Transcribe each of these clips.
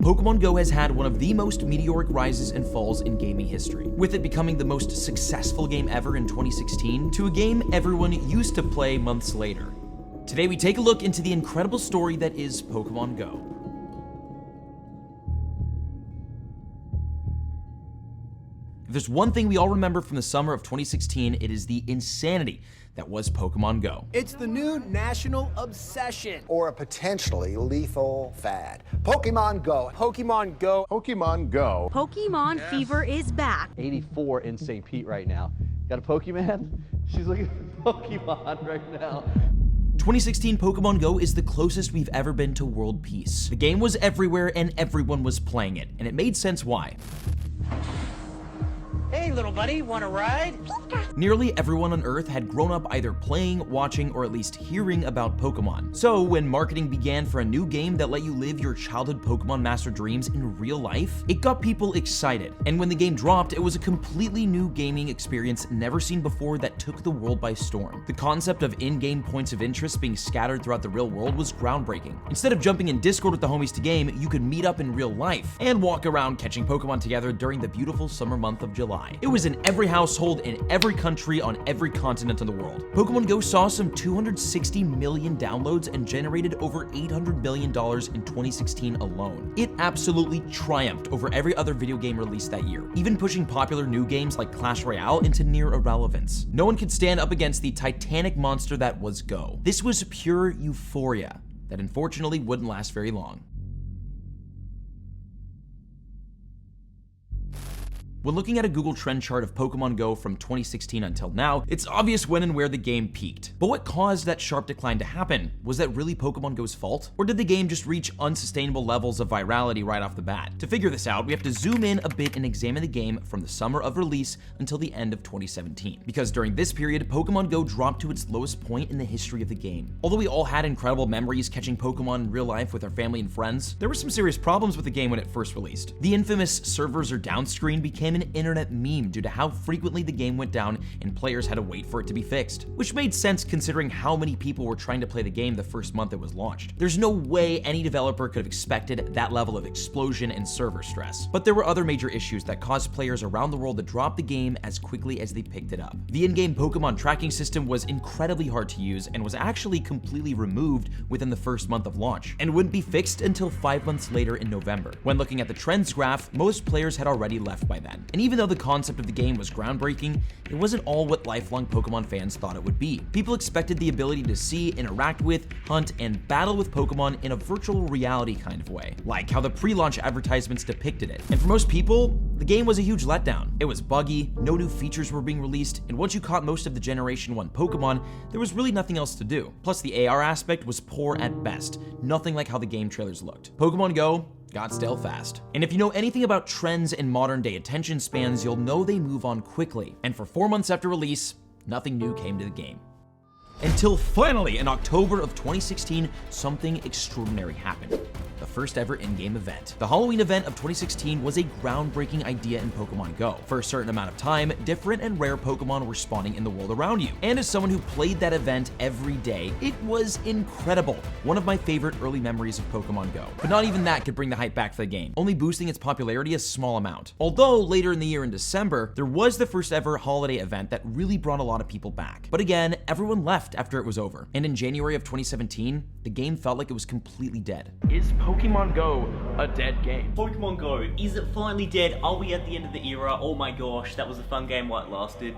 Pokémon GO has had one of the most meteoric rises and falls in gaming history, with it becoming the most successful game ever in 2016 to a game everyone used to play months later. Today we take a look into the incredible story that is Pokémon GO. If there's one thing we all remember from the summer of 2016, it is the insanity that was Pokémon GO. It's the new national obsession. Or a potentially lethal fad. Pokémon GO. Pokémon GO. Pokemon Go. Pokemon fever is back. 84 in St. Pete right now. Got a Pokemon? She's looking for Pokemon right now. 2016 Pokémon GO is the closest we've ever been to world peace. The game was everywhere and everyone was playing it, and it made sense why. Hey, little buddy, want a ride? Nearly everyone on Earth had grown up either playing, watching, or at least hearing about Pokemon. So when marketing began for a new game that let you live your childhood Pokemon master dreams in real life, it got people excited. And when the game dropped, it was a completely new gaming experience never seen before that took the world by storm. The concept of in-game points of interest being scattered throughout the real world was groundbreaking. Instead of jumping in Discord with the homies to game, you could meet up in real life and walk around catching Pokemon together during the beautiful summer month of July. It was in every household in every country on every continent in the world. Pokemon GO saw some 260 million downloads and generated over $800 million in 2016 alone. It absolutely triumphed over every other video game released that year, even pushing popular new games like Clash Royale into near irrelevance. No one could stand up against the titanic monster that was GO. This was pure euphoria that unfortunately wouldn't last very long. When looking at a Google trend chart of Pokémon GO from 2016 until now, it's obvious when and where the game peaked. But what caused that sharp decline to happen? Was that really Pokémon GO's fault? Or did the game just reach unsustainable levels of virality right off the bat? To figure this out, we have to zoom in a bit and examine the game from the summer of release until the end of 2017. Because during this period, Pokémon GO dropped to its lowest point in the history of the game. Although we all had incredible memories catching Pokémon in real life with our family and friends, there were some serious problems with the game when it first released. The infamous servers or down screen became an internet meme due to how frequently the game went down and players had to wait for it to be fixed, which made sense considering how many people were trying to play the game the first month it was launched. There's no way any developer could have expected that level of explosion and server stress. But there were other major issues that caused players around the world to drop the game as quickly as they picked it up. The in-game Pokemon tracking system was incredibly hard to use and was actually completely removed within the first month of launch, and wouldn't be fixed until 5 months later in November. When looking at the trends graph, most players had already left by then. And even though the concept of the game was groundbreaking, it wasn't all what lifelong Pokemon fans thought it would be. People expected the ability to see, interact with, hunt, and battle with Pokemon in a virtual reality kind of way, like how the pre-launch advertisements depicted it. And for most people, the game was a huge letdown. It was buggy, no new features were being released, and once you caught most of the Generation 1 Pokemon, there was really nothing else to do. Plus the AR aspect was poor at best, nothing like how the game trailers looked. Pokemon GO got stale fast. And if you know anything about trends in modern day attention spans, you'll know they move on quickly. And for 4 months after release, nothing new came to the game. Until finally, in October of 2016, something extraordinary happened. The first ever in-game event. The Halloween event of 2016 was a groundbreaking idea in Pokémon GO. For a certain amount of time, different and rare Pokémon were spawning in the world around you. And as someone who played that event every day, it was incredible. One of my favorite early memories of Pokémon GO. But not even that could bring the hype back for the game, only boosting its popularity a small amount. Although later in the year in December, there was the first ever holiday event that really brought a lot of people back. But again, everyone left after it was over. And in January of 2017, the game felt like it was completely dead. Is Pokémon GO a dead game? Pokemon GO, is it finally dead? Are we at the end of the era? Oh my gosh, that was a fun game while it lasted.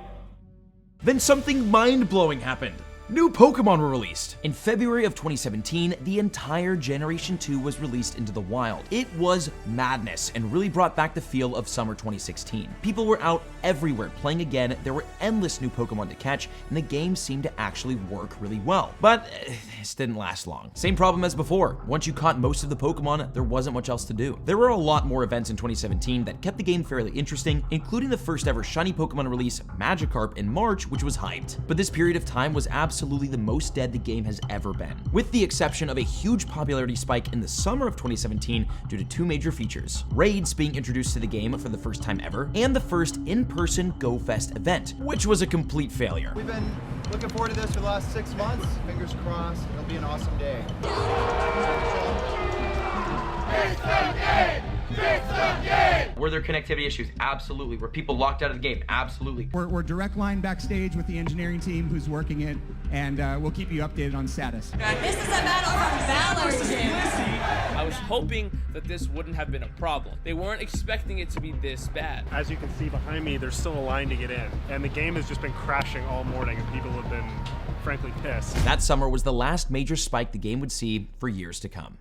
Then something mind-blowing happened. New Pokemon were released. In February of 2017, the entire Generation 2 was released into the wild. It was madness and really brought back the feel of summer 2016. People were out everywhere playing again, there were endless new Pokemon to catch, and the game seemed to actually work really well. But this didn't last long. Same problem as before. Once you caught most of the Pokemon, there wasn't much else to do. There were a lot more events in 2017 that kept the game fairly interesting, including the first ever shiny Pokemon release, Magikarp, in March, which was hyped. But this period of time was absolutely the most dead the game has ever been, with the exception of a huge popularity spike in the summer of 2017 due to two major features: raids being introduced to the game for the first time ever, and the first in-person Go Fest event, which was a complete failure. We've been looking forward to this for the last 6 months. Fingers crossed, it'll be an awesome day. Were there connectivity issues? Absolutely. Were people locked out of the game? Absolutely. We're direct line backstage with the engineering team who's working it, and we'll keep you updated on status. This is a battle from Valor, Jim. I was hoping that this wouldn't have been a problem. They weren't expecting it to be this bad. As you can see behind me, there's still a line to get in, and the game has just been crashing all morning, and people have been frankly pissed. That summer was the last major spike the game would see for years to come.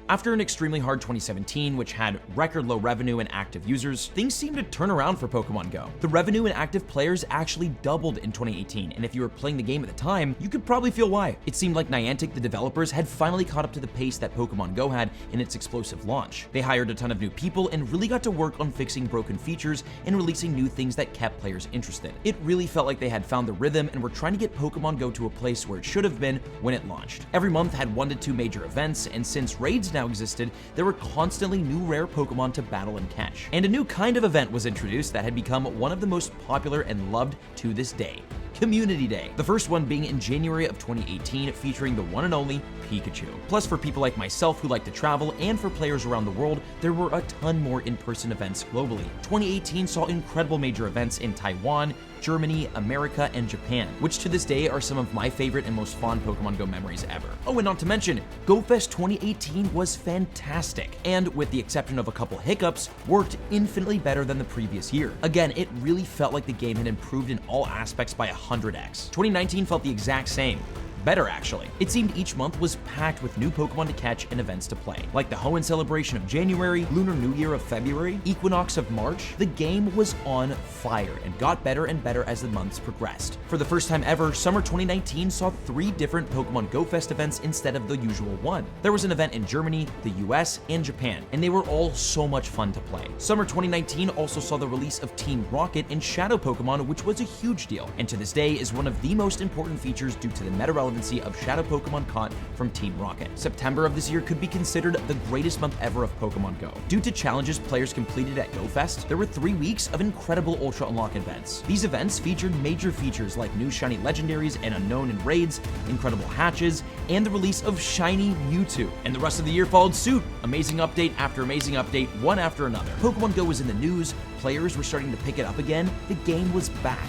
After an extremely hard 2017, which had record low revenue and active users, things seemed to turn around for Pokémon GO. The revenue and active players actually doubled in 2018, and if you were playing the game at the time, you could probably feel why. It seemed like Niantic, the developers, had finally caught up to the pace that Pokémon GO had in its explosive launch. They hired a ton of new people and really got to work on fixing broken features and releasing new things that kept players interested. It really felt like they had found the rhythm and were trying to get Pokémon GO to a place where it should have been when it launched. Every month had 1 to 2 major events, and since raids now existed, there were constantly new rare Pokemon to battle and catch. And a new kind of event was introduced that had become one of the most popular and loved to this day: Community Day. The first one being in January of 2018, featuring the one and only Pikachu. Plus, for people like myself who like to travel, and for players around the world, there were a ton more in-person events globally. 2018 saw incredible major events in Taiwan, Germany, America, and Japan, which to this day are some of my favorite and most fond Pokemon GO memories ever. Oh, and not to mention, GoFest 2018 was fantastic, and with the exception of a couple hiccups, worked infinitely better than the previous year. Again, it really felt like the game had improved in all aspects by 100x. 2019 felt the exact same. Better, actually. It seemed each month was packed with new Pokemon to catch and events to play. Like the Hoenn Celebration of January, Lunar New Year of February, Equinox of March, the game was on fire and got better and better as the months progressed. For the first time ever, summer 2019 saw 3 different Pokemon Go Fest events instead of the usual one. There was an event in Germany, the US, and Japan, and they were all so much fun to play. Summer 2019 also saw the release of Team Rocket and Shadow Pokemon, which was a huge deal, and to this day is one of the most important features due to the meta relevancy of Shadow Pokemon caught from Team Rocket. September of this year could be considered the greatest month ever of Pokemon Go. Due to challenges players completed at GoFest, there were 3 weeks of incredible Ultra Unlock events. These events featured major features like new shiny legendaries and unknown in raids, incredible hatches, and the release of shiny Mewtwo. And the rest of the year followed suit. Amazing update after amazing update, one after another. Pokemon Go was in the news, players were starting to pick it up again, the game was back.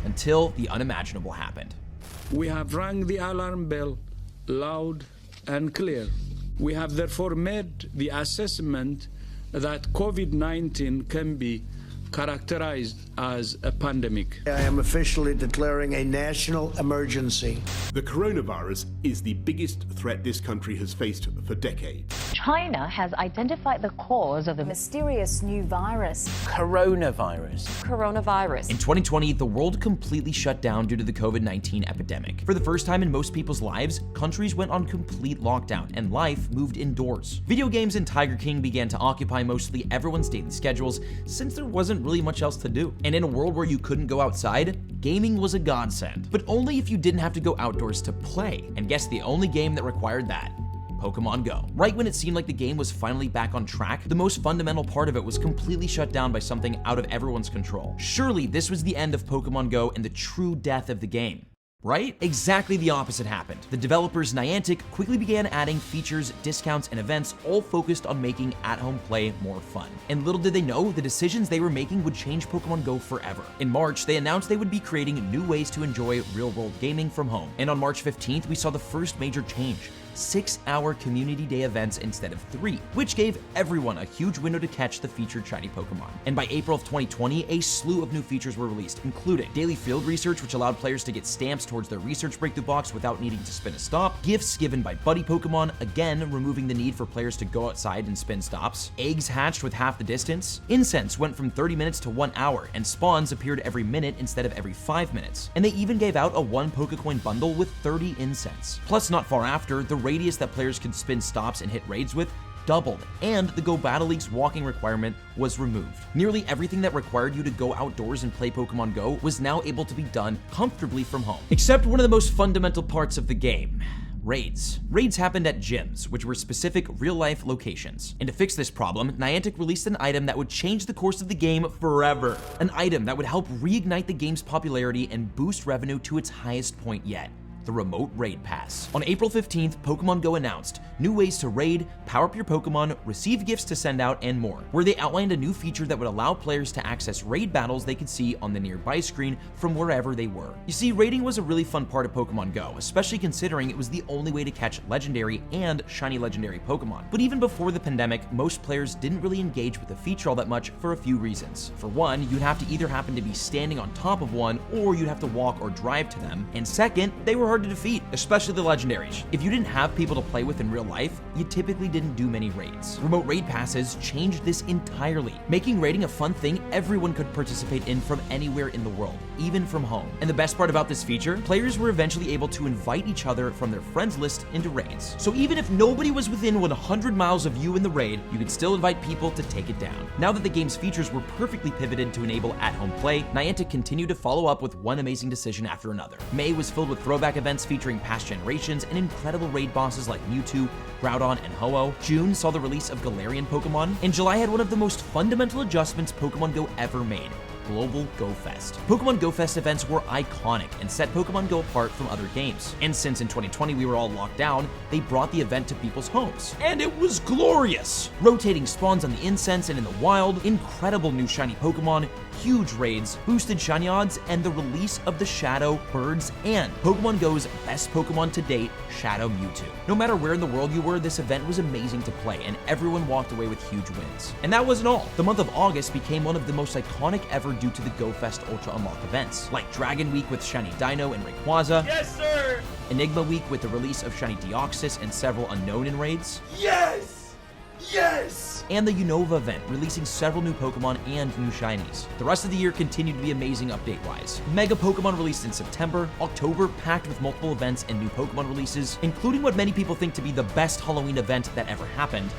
Until the unimaginable happened. We have rang the alarm bell loud and clear. We have therefore made the assessment that COVID-19 can be characterized as a pandemic. I am officially declaring a national emergency. The coronavirus is the biggest threat this country has faced for decades. China has identified the cause of the mysterious new virus. Coronavirus. Coronavirus. In 2020, the world completely shut down due to the COVID-19 epidemic. For the first time in most people's lives, countries went on complete lockdown and life moved indoors. Video games and Tiger King began to occupy mostly everyone's daily schedules since there wasn't really much else to do. And in a world where you couldn't go outside, gaming was a godsend. But only if you didn't have to go outdoors to play. And guess the only game that required that? Pokémon GO. Right when it seemed like the game was finally back on track, the most fundamental part of it was completely shut down by something out of everyone's control. Surely this was the end of Pokémon GO and the true death of the game. Right? Exactly the opposite happened. The developers Niantic quickly began adding features, discounts, and events all focused on making at-home play more fun. And little did they know, the decisions they were making would change Pokemon Go forever. In March, they announced they would be creating new ways to enjoy real-world gaming from home. And on March 15th, we saw the first major change: 6-hour community day events instead of 3, which gave everyone a huge window to catch the featured shiny Pokemon. And by April of 2020, a slew of new features were released, including daily field research, which allowed players to get stamps towards their research breakthrough box without needing to spin a stop, gifts given by buddy Pokemon, again removing the need for players to go outside and spin stops, eggs hatched with half the distance, incense went from 30 minutes to 1 hour, and spawns appeared every minute instead of every 5 minutes. And they even gave out a 1 Pokecoin bundle with 30 incense. Plus, not far after, the radius that players could spin stops and hit raids with doubled, and the Go Battle League's walking requirement was removed. Nearly everything that required you to go outdoors and play Pokemon Go was now able to be done comfortably from home. Except one of the most fundamental parts of the game: raids. Raids happened at gyms, which were specific real-life locations. And to fix this problem, Niantic released an item that would change the course of the game forever. An item that would help reignite the game's popularity and boost revenue to its highest point yet: the Remote Raid Pass. On April 15th, Pokemon GO announced new ways to raid, power up your Pokemon, receive gifts to send out, and more, where they outlined a new feature that would allow players to access raid battles they could see on the nearby screen from wherever they were. You see, raiding was a really fun part of Pokemon GO, especially considering it was the only way to catch legendary and shiny legendary Pokemon. But even before the pandemic, most players didn't really engage with the feature all that much for a few reasons. For one, you'd have to either happen to be standing on top of one, or you'd have to walk or drive to them. And second, they were hard to defeat, especially the legendaries. If you didn't have people to play with in real life, you typically didn't do many raids. Remote raid passes changed this entirely, making raiding a fun thing everyone could participate in from anywhere in the world, even from home. And the best part about this feature, players were eventually able to invite each other from their friends list into raids. So even if nobody was within 100 miles of you in the raid, you could still invite people to take it down. Now that the game's features were perfectly pivoted to enable at-home play, Niantic continued to follow up with one amazing decision after another. May was filled with throwback events featuring past generations and incredible raid bosses like Mewtwo, Groudon, and Ho-Oh. June saw the release of Galarian Pokemon, and July had one of the most fundamental adjustments Pokemon GO ever made: Global Go Fest. Pokemon Go Fest events were iconic and set Pokemon Go apart from other games. And since in 2020 we were all locked down, they brought the event to people's homes. And it was glorious! Rotating spawns on the incense and in the wild, incredible new shiny Pokemon, huge raids, boosted shiny odds, and the release of the Shadow, Birds, and Pokemon GO's best Pokemon to date, Shadow Mewtwo. No matter where in the world you were, this event was amazing to play, and everyone walked away with huge wins. And that wasn't all. The month of August became one of the most iconic ever due to the Go Fest Ultra Unlock events, like Dragon Week with Shiny Dino and Rayquaza. Yes, sir! Enigma Week with the release of Shiny Deoxys and several unknown in raids. Yes! Yes! And the Unova event, releasing several new Pokemon and new shinies. The rest of the year continued to be amazing update-wise. Mega Pokemon released in September, October packed with multiple events and new Pokemon releases, including what many people think to be the best Halloween event that ever happened.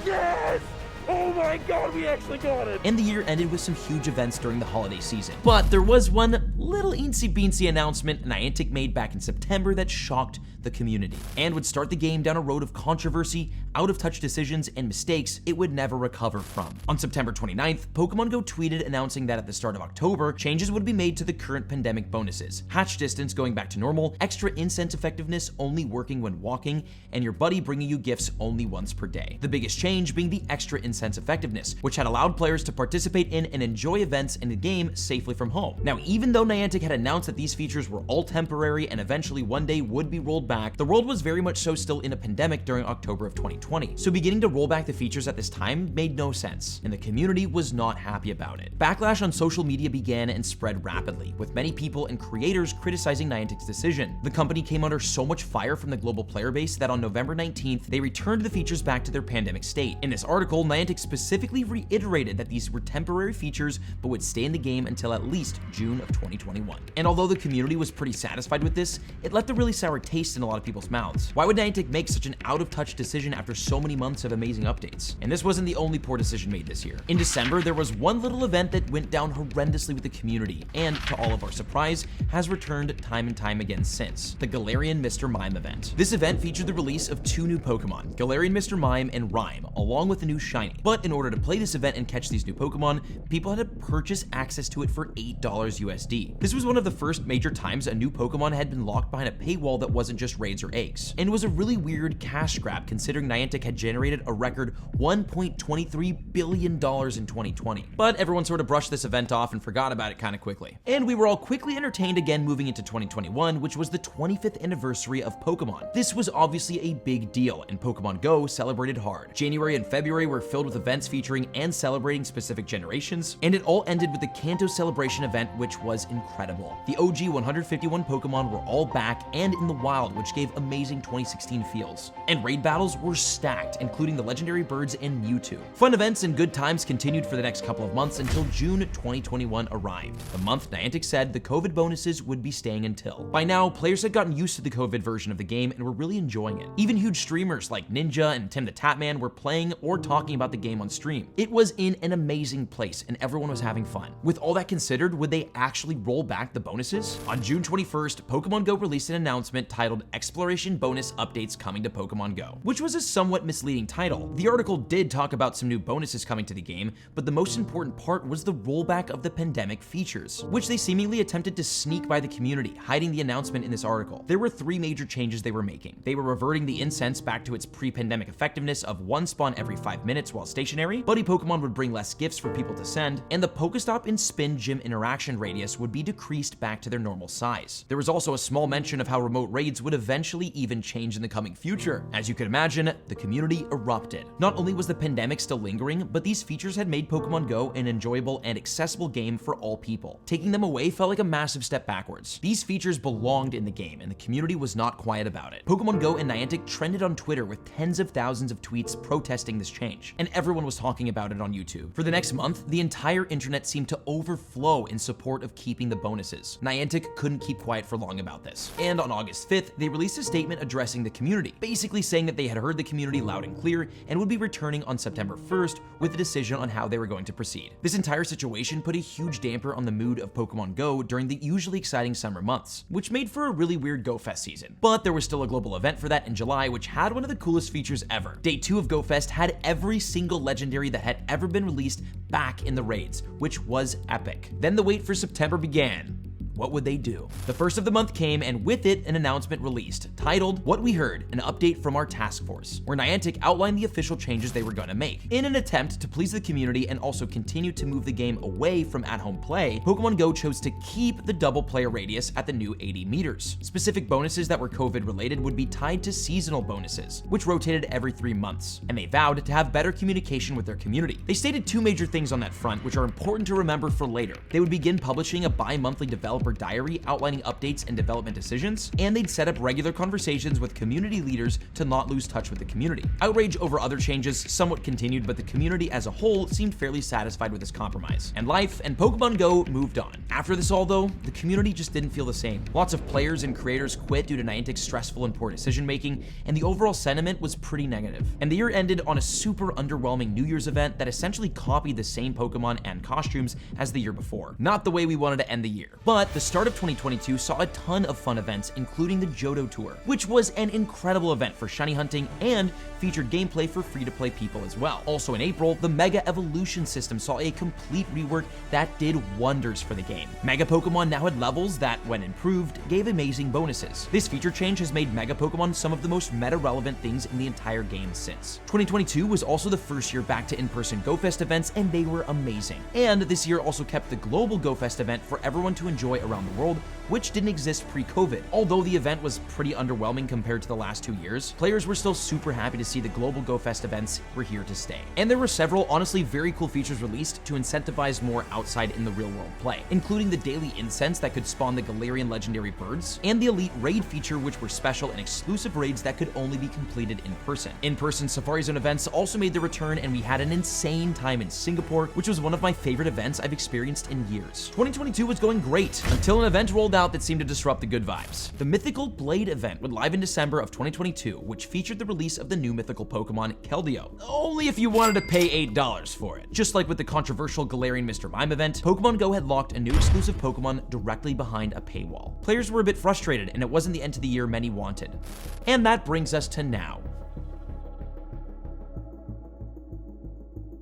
Yes! Oh my god, we actually got it! And the year ended with some huge events during the holiday season. But there was one little eensy-beensy announcement Niantic made back in September that shocked the community, and would start the game down a road of controversy, out-of-touch decisions, and mistakes it would never recover from. On September 29th, Pokemon GO tweeted announcing that at the start of October, changes would be made to the current pandemic bonuses: hatch distance going back to normal, extra incense effectiveness only working when walking, and your buddy bringing you gifts only once per day. The biggest change being the extra incense effectiveness, which had allowed players to participate in and enjoy events in the game safely from home. Now, even though Niantic had announced that these features were all temporary and eventually one day would be rolled back, the world was very much so still in a pandemic during October of 2020. So beginning to roll back the features at this time made no sense, and the community was not happy about it. Backlash on social media began and spread rapidly, with many people and creators criticizing Niantic's decision. The company came under so much fire from the global player base that on November 19th, they returned the features back to their pandemic state. In this article, Niantic specifically reiterated that these were temporary features but would stay in the game until at least June of 2021. And although the community was pretty satisfied with this, it left a really sour taste in a lot of people's mouths. Why would Niantic make such an out-of-touch decision after so many months of amazing updates? And this wasn't the only poor decision made this year. In December, there was one little event that went down horrendously with the community, and to all of our surprise, has returned time and time again since: the Galarian Mr. Mime event. This event featured the release of two new Pokemon, Galarian Mr. Mime and Rhyme, along with a new shiny. But in order to play this event and catch these new Pokemon, people had to purchase access to it for $8 USD. This was one of the first major times a new Pokemon had been locked behind a paywall that wasn't just raids or eggs, and was a really weird cash grab considering Niantic had generated a record $1.23 billion in 2020. But everyone sort of brushed this event off and forgot about it kind of quickly. And we were all quickly entertained again moving into 2021, which was the 25th anniversary of Pokemon. This was obviously a big deal, and Pokemon GO celebrated hard. January and February were filled with events featuring and celebrating specific generations, and it all ended with the Kanto Celebration event, which was incredible. The OG 151 Pokemon were all back and in the wild, which gave amazing 2016 feels. And raid battles were stacked, including the legendary birds and Mewtwo. Fun events and good times continued for the next couple of months until June 2021 arrived, the month Niantic said the COVID bonuses would be staying until. By now, players had gotten used to the COVID version of the game and were really enjoying it. Even huge streamers like Ninja and Tim the Tatman were playing or talking about the game on stream. It was in an amazing place and everyone was having fun. With all that considered, would they actually roll back the bonuses? On June 21st, Pokémon GO released an announcement titled Exploration Bonus Updates Coming to Pokémon GO, which was a somewhat misleading title. The article did talk about some new bonuses coming to the game, but the most important part was the rollback of the pandemic features, which they seemingly attempted to sneak by the community, hiding the announcement in this article. There were three major changes they were making. They were reverting the incense back to its pre-pandemic effectiveness of one spawn every 5 minutes while stationary, buddy Pokemon would bring less gifts for people to send, and the Pokestop and Spin Gym interaction radius would be decreased back to their normal size. There was also a small mention of how remote raids would eventually even change in the coming future. As you could imagine, the community erupted. Not only was the pandemic still lingering, but these features had made Pokemon GO an enjoyable and accessible game for all people. Taking them away felt like a massive step backwards. These features belonged in the game, and the community was not quiet about it. Pokemon GO and Niantic trended on Twitter with tens of thousands of tweets protesting this change, and everyone was talking about it on YouTube. For the next month, the entire internet seemed to overflow in support of keeping the bonuses. Niantic couldn't keep quiet for long about this, and on August 5th, they released a statement addressing the community, basically saying that they had heard the community loud and clear and would be returning on September 1st with a decision on how they were going to proceed. This entire situation put a huge damper on the mood of Pokemon GO during the usually exciting summer months, which made for a really weird Go Fest season. But there was still a global event for that in July, which had one of the coolest features ever. Day 2 of Go Fest had every single legendary that had ever been released back in the raids, which was epic. Then the wait for September began. What would they do? The first of the month came, and with it, an announcement released, titled What We Heard, an update from our task force, where Niantic outlined the official changes they were gonna make. In an attempt to please the community and also continue to move the game away from at-home play, Pokemon GO chose to keep the double player radius at the new 80 meters. Specific bonuses that were COVID related would be tied to seasonal bonuses, which rotated every 3 months, and they vowed to have better communication with their community. They stated two major things on that front, which are important to remember for later. They would begin publishing a bi-monthly developer diary outlining updates and development decisions, and they'd set up regular conversations with community leaders to not lose touch with the community. Outrage over other changes somewhat continued, but the community as a whole seemed fairly satisfied with this compromise, and life and Pokemon GO moved on. After this all though, the community just didn't feel the same. Lots of players and creators quit due to Niantic's stressful and poor decision making, and the overall sentiment was pretty negative. And the year ended on a super underwhelming New Year's event that essentially copied the same Pokemon and costumes as the year before. Not the way we wanted to end the year. But the start of 2022 saw a ton of fun events, including the Johto Tour, which was an incredible event for shiny hunting and featured gameplay for free-to-play people as well. Also in April, the Mega Evolution system saw a complete rework that did wonders for the game. Mega Pokemon now had levels that, when improved, gave amazing bonuses. This feature change has made Mega Pokemon some of the most meta-relevant things in the entire game since. 2022 was also the first year back to in-person Go Fest events, and they were amazing. And this year also kept the global Go Fest event for everyone to enjoy around the world, which didn't exist pre-COVID. Although the event was pretty underwhelming compared to the last 2 years, players were still super happy to see the global Go Fest events were here to stay. And there were several honestly very cool features released to incentivize more outside in the real world play, including the daily incense that could spawn the Galarian legendary birds, and the elite raid feature, which were special and exclusive raids that could only be completed in person. In-person Safari Zone events also made their return, and we had an insane time in Singapore, which was one of my favorite events I've experienced in years. 2022 was going great, until an event rolled out that seemed to disrupt the good vibes. The Mythical Blade event would live in December of 2022, which featured the release of the new mythical Pokemon, Keldeo. Only if you wanted to pay $8 for it. Just like with the controversial Galarian Mr. Mime event, Pokemon GO had locked a new exclusive Pokemon directly behind a paywall. Players were a bit frustrated, and it wasn't the end to the year many wanted. And that brings us to now.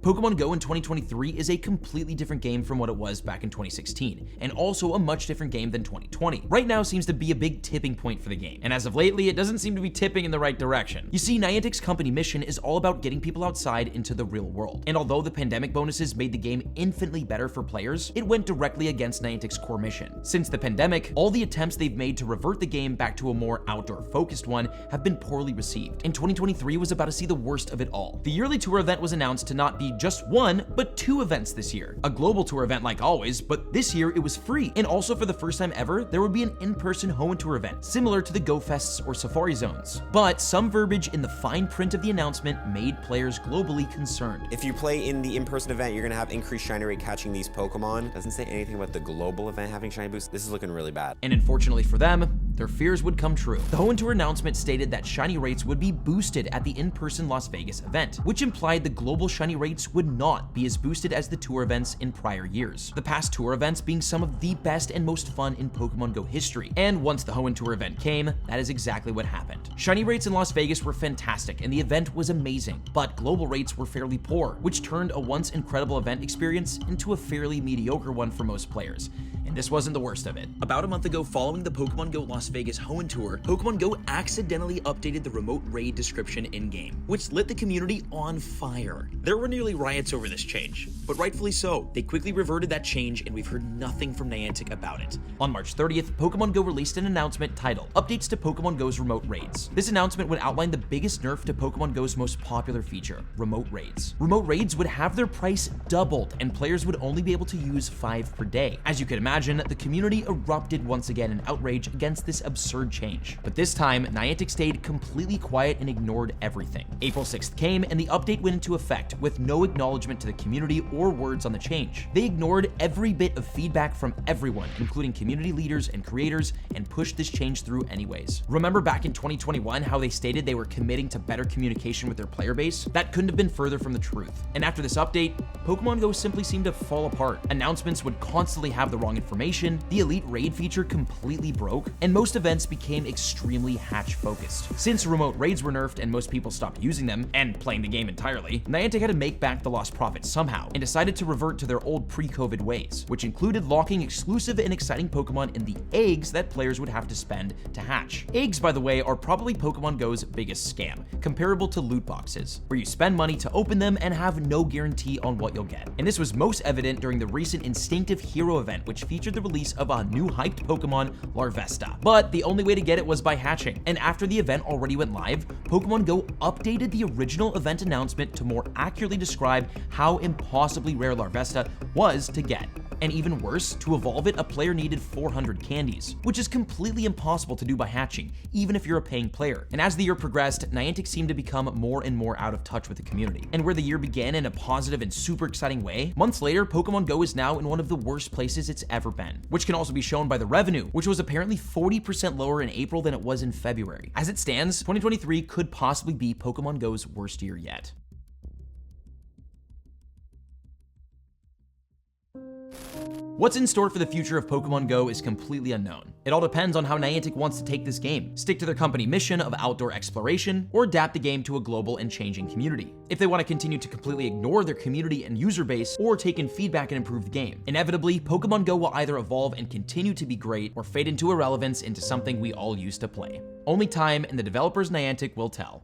Pokemon GO in 2023 is a completely different game from what it was back in 2016, and also a much different game than 2020. Right now seems to be a big tipping point for the game, and as of lately, it doesn't seem to be tipping in the right direction. You see, Niantic's company mission is all about getting people outside into the real world, and although the pandemic bonuses made the game infinitely better for players, it went directly against Niantic's core mission. Since the pandemic, all the attempts they've made to revert the game back to a more outdoor-focused one have been poorly received, and 2023 was about to see the worst of it all. The yearly tour event was announced to not be just one, but 2 events this year. A global tour event like always, but this year it was free. And also for the first time ever, there would be an in-person Hoenn tour event, similar to the Go Fests or Safari Zones. But some verbiage in the fine print of the announcement made players globally concerned. If you play in the in-person event, you're gonna have increased shiny rate catching these Pokemon. Doesn't say anything about the global event having shiny boosts. This is looking really bad. And unfortunately for them, their fears would come true. The Hoenn Tour announcement stated that shiny rates would be boosted at the in-person Las Vegas event, which implied the global shiny rates would not be as boosted as the tour events in prior years. The past tour events being some of the best and most fun in Pokemon Go history. And once the Hoenn Tour event came, that is exactly what happened. Shiny rates in Las Vegas were fantastic and the event was amazing, but global rates were fairly poor, which turned a once incredible event experience into a fairly mediocre one for most players. And this wasn't the worst of it. About a month ago, following the Pokemon Go Las Vegas Hoenn Tour, Pokemon Go accidentally updated the remote raid description in-game, which lit the community on fire. There were nearly riots over this change, but rightfully so. They quickly reverted that change and we've heard nothing from Niantic about it. On March 30th, Pokemon Go released an announcement titled Updates to Pokemon Go's Remote Raids. This announcement would outline the biggest nerf to Pokemon Go's most popular feature, remote raids. Remote raids would have their price doubled and players would only be able to use 5 per day. As you can imagine, the community erupted once again in outrage against this absurd change. But this time, Niantic stayed completely quiet and ignored everything. April 6th came and the update went into effect with no acknowledgement to the community or words on the change. They ignored every bit of feedback from everyone, including community leaders and creators, and pushed this change through anyways. Remember back in 2021 how they stated they were committing to better communication with their player base? That couldn't have been further from the truth. And after this update, Pokemon Go simply seemed to fall apart. Announcements would constantly have the wrong information, the Elite Raid feature completely broke, and most events became extremely hatch-focused. Since remote raids were nerfed and most people stopped using them, and playing the game entirely, Niantic had to make back the lost profits somehow, and decided to revert to their old pre-COVID ways, which included locking exclusive and exciting Pokemon in the eggs that players would have to spend to hatch. Eggs, by the way, are probably Pokemon Go's biggest scam, comparable to loot boxes, where you spend money to open them and have no guarantee on what you'll get. And this was most evident during the recent Instinctive Hero event, which featured the release of a new hyped Pokemon, Larvesta. But the only way to get it was by hatching. And after the event already went live, Pokemon Go updated the original event announcement to more accurately describe how impossibly rare Larvesta was to get. And even worse, to evolve it, a player needed 400 candies, which is completely impossible to do by hatching, even if you're a paying player. And as the year progressed, Niantic seemed to become more and more out of touch with the community. And where the year began in a positive and super exciting way, months later, Pokemon Go is now in one of the worst places it's ever been, which can also be shown by the revenue, which was apparently 40% lower in April than it was in February. As it stands, 2023 could possibly be Pokemon Go's worst year yet. What's in store for the future of Pokemon Go is completely unknown. It all depends on how Niantic wants to take this game, stick to their company mission of outdoor exploration, or adapt the game to a global and changing community. If they want to continue to completely ignore their community and user base, or take in feedback and improve the game. Inevitably, Pokemon Go will either evolve and continue to be great, or fade into irrelevance into something we all used to play. Only time and the developers Niantic will tell.